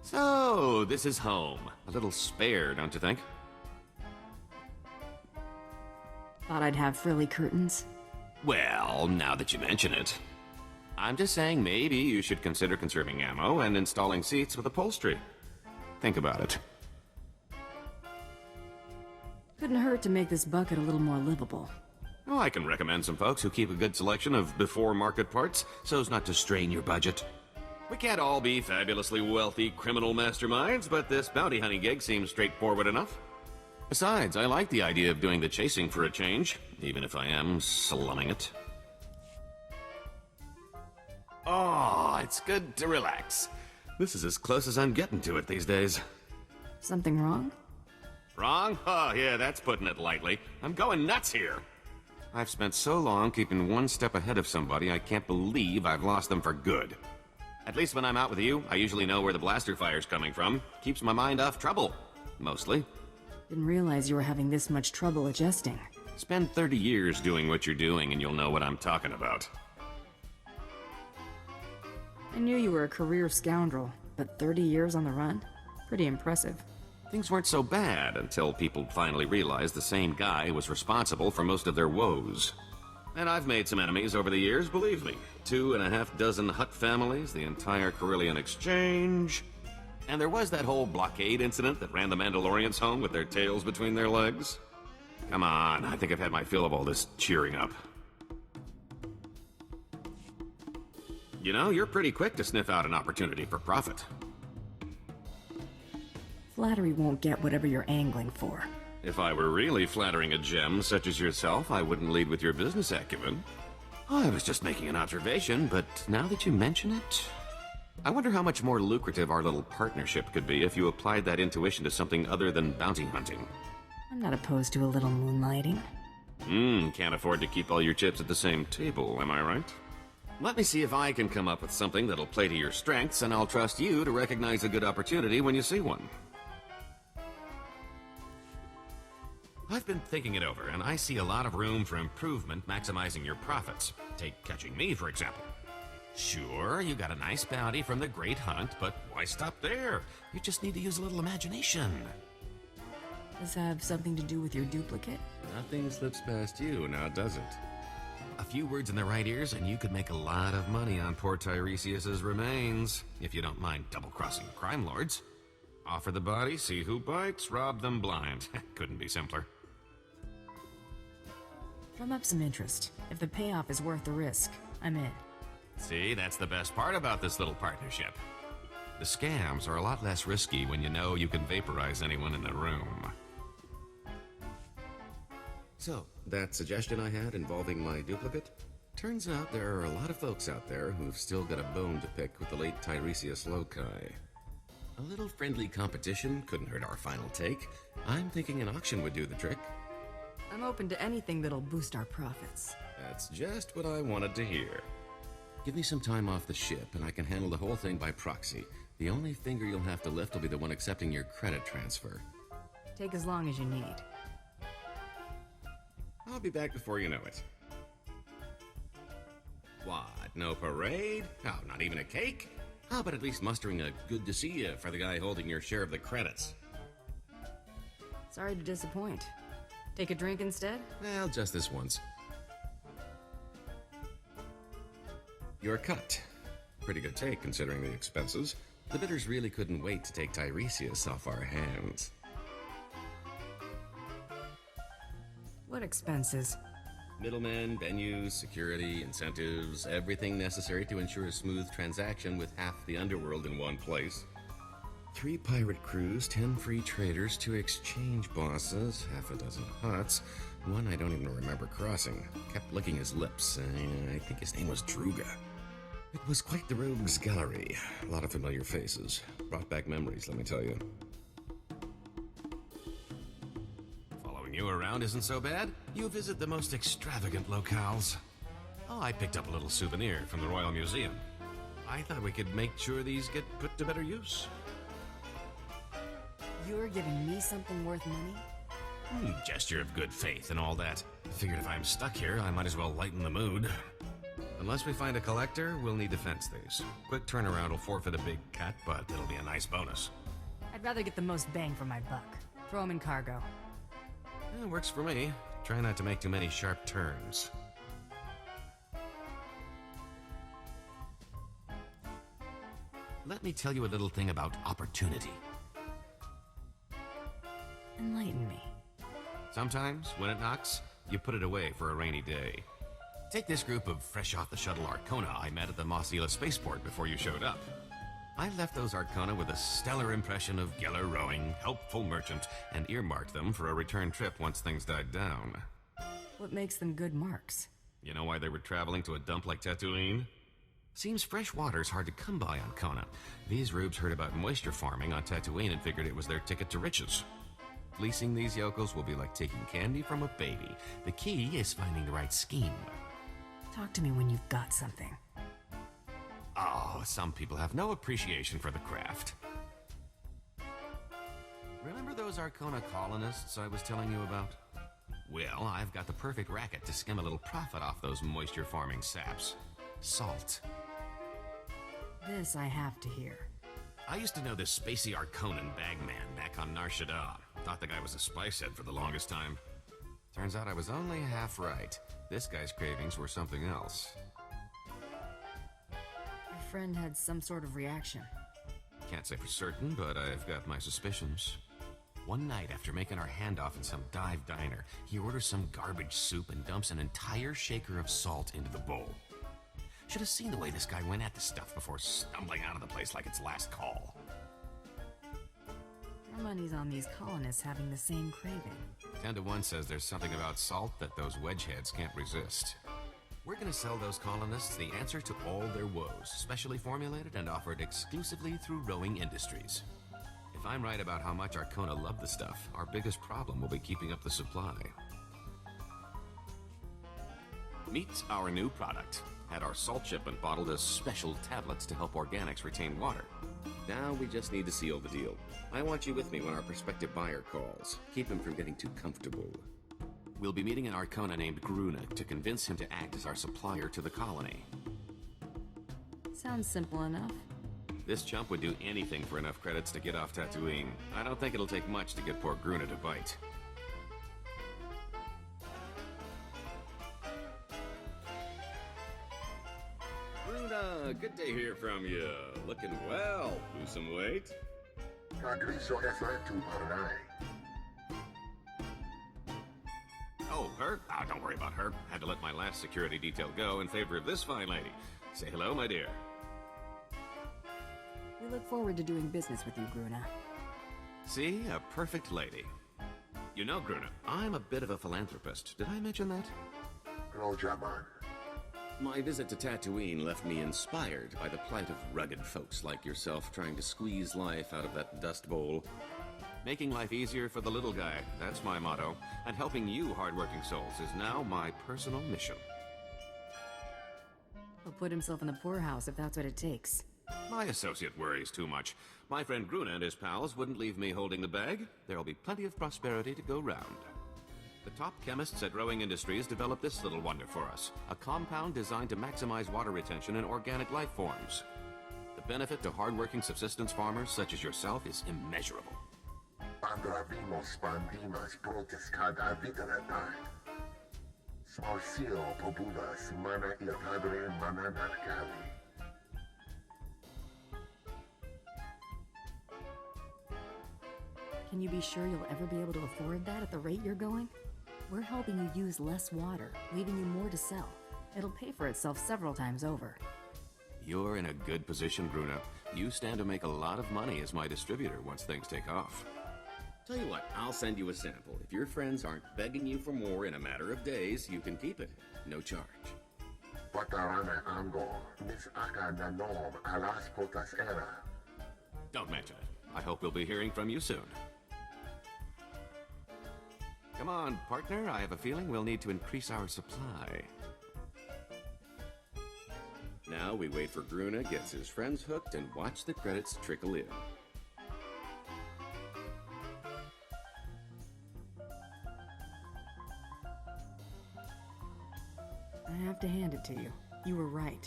So, this is home. A little spare, don't you think? Thought I'd have frilly curtains. Well, now that you mention it. I'm just saying maybe you should consider conserving ammo and installing seats with upholstery. Think about it. Couldn't hurt to make this bucket a little more livable. Oh, I can recommend some folks who keep a good selection of before-market parts so as not to strain your budget. We can't all be fabulously wealthy criminal masterminds, but this bounty hunting gig seems straightforward enough. Besides, I like the idea of doing the chasing for a change, even if I am slumming it. Oh, it's good to relax. This is as close as I'm getting to it these days. Something wrong? Wrong? Oh, yeah, that's putting it lightly. I'm going nuts here. I've spent so long keeping one step ahead of somebody, I can't believe I've lost them for good. At least when I'm out with you, I usually know where the blaster fire's coming from. Keeps my mind off trouble. Mostly. Didn't realize you were having this much trouble adjusting. Spend 30 years doing what you're doing and you'll know what I'm talking about. I knew you were a career scoundrel, but 30 years on the run? Pretty impressive. Things weren't so bad until people finally realized the same guy was responsible for most of their woes. And I've made some enemies over the years, believe me. 2.5 Hutt families, the entire Carillion Exchange. And there was that whole blockade incident that ran the Mandalorians home with their tails between their legs. Come on, I think I've had my fill of all this cheering up. You know, you're pretty quick to sniff out an opportunity for profit. Flattery won't get whatever you're angling for. If I were really flattering a gem such as yourself, I wouldn't lead with your business acumen. I was just making an observation, but now that you mention it... I wonder how much more lucrative our little partnership could be if you applied that intuition to something other than bounty hunting. I'm not opposed to a little moonlighting. Can't afford to keep all your chips at the same table, am I right? Let me see if I can come up with something that'll play to your strengths, and I'll trust you to recognize a good opportunity when you see one. I've been thinking it over, and I see a lot of room for improvement maximizing your profits. Take catching me, for example. Sure, you got a nice bounty from the Great Hunt, but why stop there? You just need to use a little imagination. Does this have something to do with your duplicate? Nothing slips past you, now does it? A few words in the right ears, and you could make a lot of money on poor Tiresias's remains, if you don't mind double-crossing crime lords. Offer the body, see who bites, rob them blind. Couldn't be simpler. Drum up some interest. If the payoff is worth the risk, I'm in. See, that's the best part about this little partnership. The scams are a lot less risky when you know you can vaporize anyone in the room. So, that suggestion I had involving my duplicate? Turns out there are a lot of folks out there who've still got a bone to pick with the late Tiresias Loci. A little friendly competition couldn't hurt our final take. I'm thinking an auction would do the trick. I'm open to anything that'll boost our profits. That's just what I wanted to hear. Give me some time off the ship, and I can handle the whole thing by proxy. The only finger you'll have to lift will be the one accepting your credit transfer. Take as long as you need. I'll be back before you know it. What, no parade? Oh, not even a cake? How about at least mustering a good to see you for the guy holding your share of the credits? Sorry to disappoint. Take a drink instead? Well, just this once. You're cut. Pretty good take, considering the expenses. The bidders really couldn't wait to take Tiresias off our hands. What expenses? Middlemen, venues, security, incentives, everything necessary to ensure a smooth transaction with half the underworld in one place. 3 pirate crews, 10 free traders, 2 exchange bosses, half a dozen huts, one I don't even remember crossing. Kept licking his lips. I think his name was Druga. It was quite the rogues gallery. A lot of familiar faces. Brought back memories, let me tell you. Following you around isn't so bad. You visit the most extravagant locales. Oh, I picked up a little souvenir from the Royal Museum. I thought we could make sure these get put to better use. You're giving me something worth money? Gesture of good faith and all that. Figured if I'm stuck here, I might as well lighten the mood. Unless we find a collector, we'll need to fence these. Quick turnaround will forfeit a big cut, but it'll be a nice bonus. I'd rather get the most bang for my buck. Throw them in cargo. It works for me. Try not to make too many sharp turns. Let me tell you a little thing about opportunity. Enlighten me. Sometimes, when it knocks, you put it away for a rainy day. Take this group of fresh-off-the-shuttle Arcona I met at the Mossila spaceport before you showed up. I left those Arcona with a stellar impression of Geller rowing, helpful merchant, and earmarked them for a return trip once things died down. What makes them good marks? You know why they were traveling to a dump like Tatooine? Seems fresh water's hard to come by on Kona. These rubes heard about moisture farming on Tatooine and figured it was their ticket to riches. Fleecing these yokels will be like taking candy from a baby. The key is finding the right scheme. Talk to me when you've got something. Oh, some people have no appreciation for the craft. Remember those Arcona colonists I was telling you about? Well, I've got the perfect racket to skim a little profit off those moisture-farming saps. Salt. This I have to hear. I used to know this spacey Arconan bagman back on Nar Shaddaa. Thought the guy was a spice head for the longest time. Turns out I was only half right. This guy's cravings were something else. Your friend had some sort of reaction. Can't say for certain, but I've got my suspicions. One night after making our handoff in some dive diner, he orders some garbage soup and dumps an entire shaker of salt into the bowl. Should have seen the way this guy went at the stuff before stumbling out of the place like its last call. Your money's on these colonists having the same craving. 10 to 1 says there's something about salt that those wedgeheads can't resist. We're gonna sell those colonists the answer to all their woes, specially formulated and offered exclusively through Rowing Industries. If I'm right about how much Arcona love the stuff, our biggest problem will be keeping up the supply. Meet our new product. Had our salt shipment bottled as special tablets to help organics retain water. Now we just need to seal the deal. I want you with me when our prospective buyer calls. Keep him from getting too comfortable. We'll be meeting an Arcona named Gruna to convince him to act as our supplier to the colony. Sounds simple enough. This chump would do anything for enough credits to get off Tatooine. I don't think it'll take much to get poor Gruna to bite. Gruna, good to hear from you. Looking well. Lose some weight? Oh, her? Ah, don't worry about her. Had to let my last security detail go in favor of this fine lady. Say hello, my dear. We look forward to doing business with you, Gruna. See? A perfect lady. You know, Gruna, I'm a bit of a philanthropist. Did I mention that? My visit to Tatooine left me inspired by the plight of rugged folks like yourself trying to squeeze life out of that dust bowl. Making life easier for the little guy, that's my motto. And helping you hardworking souls is now my personal mission. He'll put himself in the poorhouse if that's what it takes. My associate worries too much. My friend Gruna and his pals wouldn't leave me holding the bag. There'll be plenty of prosperity to go round. The top chemists at Rowing Industries developed this little wonder for us. A compound designed to maximize water retention in organic life forms. The benefit to hardworking subsistence farmers such as yourself is immeasurable. Can you be sure you'll ever be able to afford that at the rate you're going? We're helping you use less water, leaving you more to sell. It'll pay for itself several times over. You're in a good position, Gruna. You stand to make a lot of money as my distributor once things take off. Tell you what, I'll send you a sample. If your friends aren't begging you for more in a matter of days, you can keep it. No charge. Don't mention it. I hope we'll be hearing from you soon. Come on, partner. I have a feeling we'll need to increase our supply. Now we wait for Gruna, gets his friends hooked, and watch the credits trickle in. I have to hand it to you. You were right.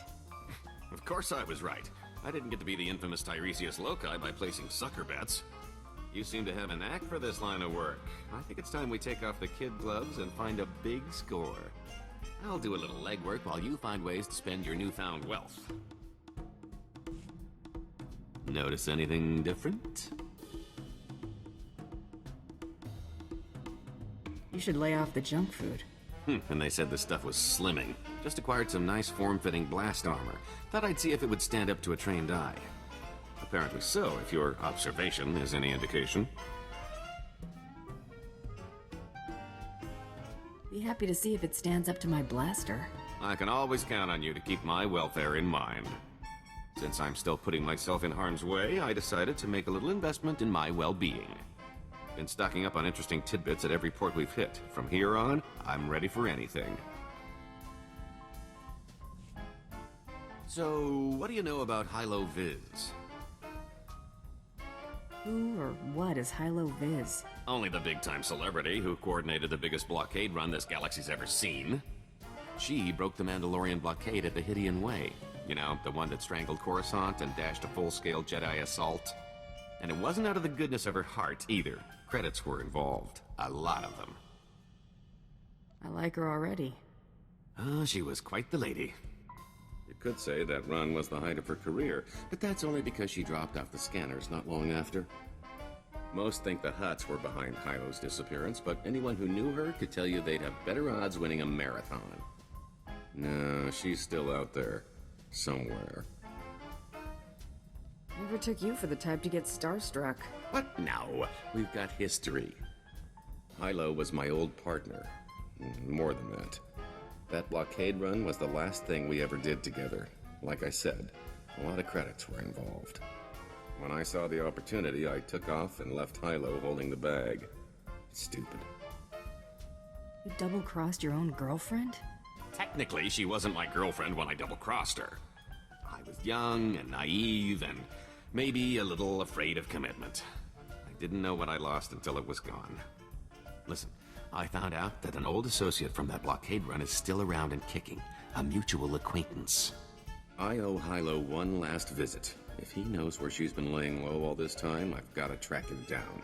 Of course I was right. I didn't get to be the infamous Tiresias Loci by placing sucker bets. You seem to have a knack for this line of work. I think it's time we take off the kid gloves and find a big score. I'll do a little legwork while you find ways to spend your newfound wealth. Notice anything different? You should lay off the junk food. And they said the stuff was slimming. Just acquired some nice form-fitting blast armor. Thought I'd see if it would stand up to a trained eye. Apparently so, if your observation is any indication. Be happy to see if it stands up to my blaster. I can always count on you to keep my welfare in mind. Since I'm still putting myself in harm's way, I decided to make a little investment in my well-being. Been stocking up on interesting tidbits at every port we've hit. From here on, I'm ready for anything. So, what do you know about Hilo Viz? Who or what is Hilo Viz? Only the big-time celebrity who coordinated the biggest blockade run this galaxy's ever seen. She broke the Mandalorian blockade at the Hydian Way. You know, the one that strangled Coruscant and dashed a full-scale Jedi assault. And it wasn't out of the goodness of her heart, either. Credits were involved. A lot of them. I like her already. Oh, she was quite the lady. You could say that run was the height of her career, but that's only because she dropped off the scanners not long after. Most think the Hutts were behind Hilo's disappearance, but anyone who knew her could tell you they'd have better odds winning a marathon. No, she's still out there. Somewhere. Never took you for the type to get starstruck. What now? We've got history. Hilo was my old partner. More than that. That blockade run was the last thing we ever did together. Like I said, a lot of credits were involved. When I saw the opportunity, I took off and left Hilo holding the bag. Stupid. You double-crossed your own girlfriend? Technically, she wasn't my girlfriend when I double-crossed her. I was young and naive and maybe a little afraid of commitment. I didn't know what I lost until it was gone. Listen, I found out that an old associate from that blockade run is still around and kicking. A mutual acquaintance. I owe Hilo one last visit. If he knows where she's been laying low all this time, I've got to track him down.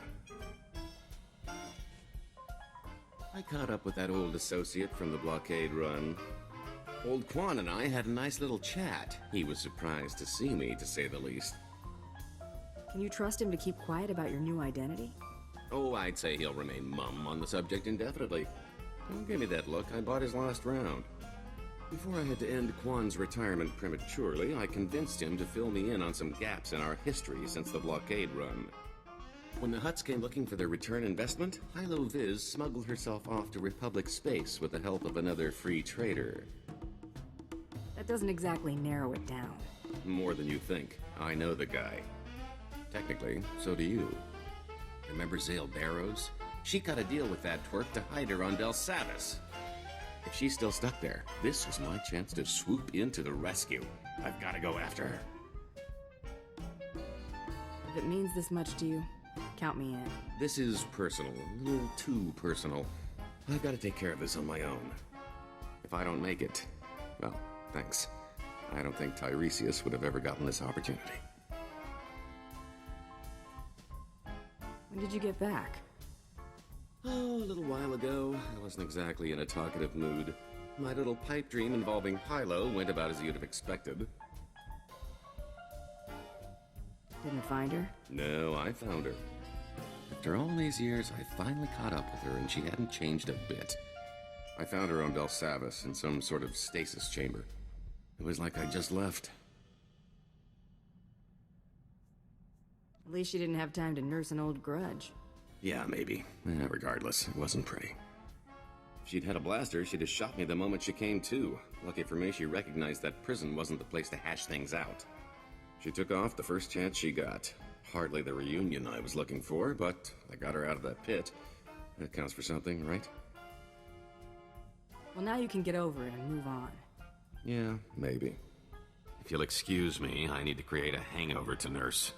I caught up with that old associate from the blockade run. Old Quan and I had a nice little chat. He was surprised to see me, to say the least. Can you trust him to keep quiet about your new identity? Oh, I'd say he'll remain mum on the subject indefinitely. Don't give me that look. I bought his last round. Before I had to end Quan's retirement prematurely, I convinced him to fill me in on some gaps in our history since the blockade run. When the Hutts came looking for their return investment, Hilo Viz smuggled herself off to Republic space with the help of another free trader. That doesn't exactly narrow it down. More than you think. I know the guy. Technically, so do you. Remember Zale Barrows? She cut a deal with that twerp to hide her on Del Savis. If she's still stuck there, this was my chance to swoop in to the rescue. I've got to go after her. If it means this much to you, count me in. This is personal, a little too personal. I've got to take care of this on my own. If I don't make it, well, thanks. I don't think Tiresias would have ever gotten this opportunity. When did you get back? Oh, a little while ago. I wasn't exactly in a talkative mood. My little pipe dream involving Hilo went about as you'd have expected. Didn't find her? No, I found her. After all these years, I finally caught up with her, and she hadn't changed a bit. I found her on Del Savis in some sort of stasis chamber. It was like I just left. At least she didn't have time to nurse an old grudge. Yeah, maybe. Regardless, it wasn't pretty. If she'd had a blaster, she'd have shot me the moment she came to. Lucky for me, she recognized that prison wasn't the place to hash things out. She took off the first chance she got. Hardly the reunion I was looking for, but I got her out of that pit. That counts for something, right? Well, now you can get over it and move on. Yeah, maybe. If you'll excuse me, I need to create a hangover to nurse.